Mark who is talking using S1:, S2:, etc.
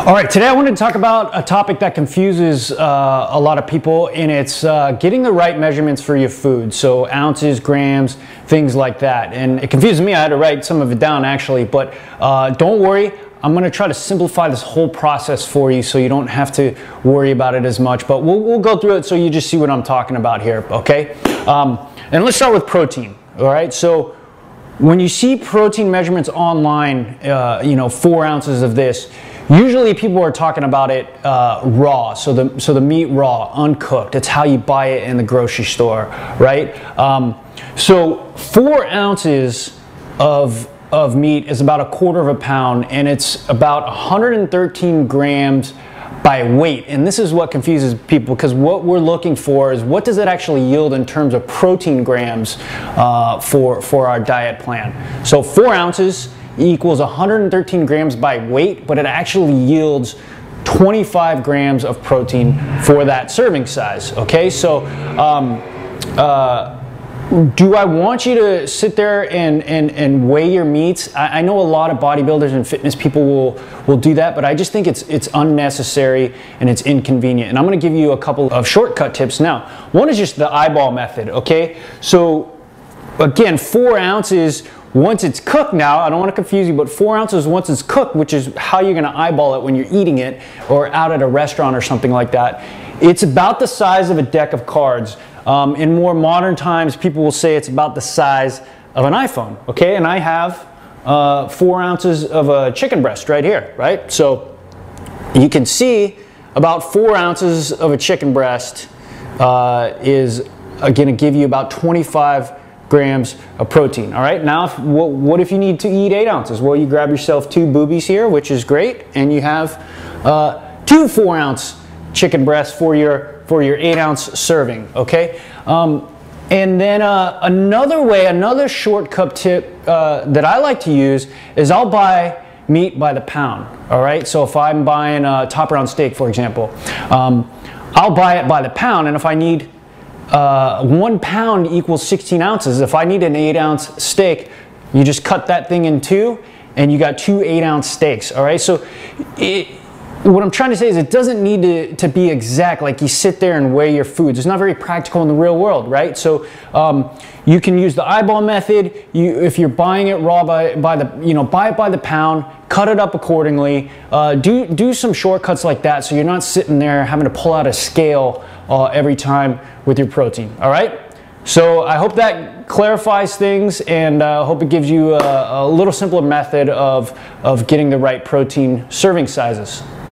S1: All right, today I wanted to talk about a topic that confuses a lot of people, and it's getting the right measurements for your food. So ounces, grams, things like that. And it confused me. I had to write some of it down actually, but don't worry. I'm going to try to simplify this whole process for you so you don't have to worry about it as much. But we'll go through it so you just see what I'm talking about here, okay? And let's start with protein, all right? So when you see protein measurements online, 4 ounces of this, usually people are talking about it raw, so the meat raw, uncooked. It's how you buy it in the grocery store, right? So 4 ounces of meat is about 1/4 pound, and it's about 113 grams by weight. And this is what confuses people, because what we're looking for is what does it actually yield in terms of protein grams for our diet plan. So 4 ounces equals 113 grams by weight, but it actually yields 25 grams of protein for that serving size. Okay, so do I want you to sit there and weigh your meats? I know a lot of bodybuilders and fitness people will do that, but I just think it's unnecessary and it's inconvenient. And I'm going to give you a couple of shortcut tips now. One is just the eyeball method. Okay, so again, 4 ounces. Once it's cooked now, I don't want to confuse you, but 4 ounces once it's cooked, which is how you're going to eyeball it when you're eating it or out at a restaurant or something like that, it's about the size of a deck of cards. In more modern times, people will say it's about the size of an iPhone, okay? And I have 4 ounces of a chicken breast right here, right? So you can see about 4 ounces of a chicken breast is going to give you about 25 grams of protein. All right, now what if you need to eat 8 ounces? Well, you grab yourself 2 boobies here, which is great, and you have 2 4-ounce chicken breasts for your 8-ounce serving. Okay, and then another shortcut tip that I like to use is I'll buy meat by the pound. All right, so if I'm buying a top round steak, for example, I'll buy it by the pound, and if I need 1 pound equals 16 ounces. If I need an 8-ounce steak, you just cut that thing in 2 and you got 2 8-ounce steaks. All right, so what I'm trying to say is it doesn't need to be exact, like you sit there and weigh your foods. It's not very practical in the real world, right? So you can use the eyeball method. If you're buying it raw buy it by the pound, cut it up accordingly. Do some shortcuts like that, so you're not sitting there having to pull out a scale every time with your protein. All right, so I hope that clarifies things, and I hope it gives you a little simpler method of getting the right protein serving sizes.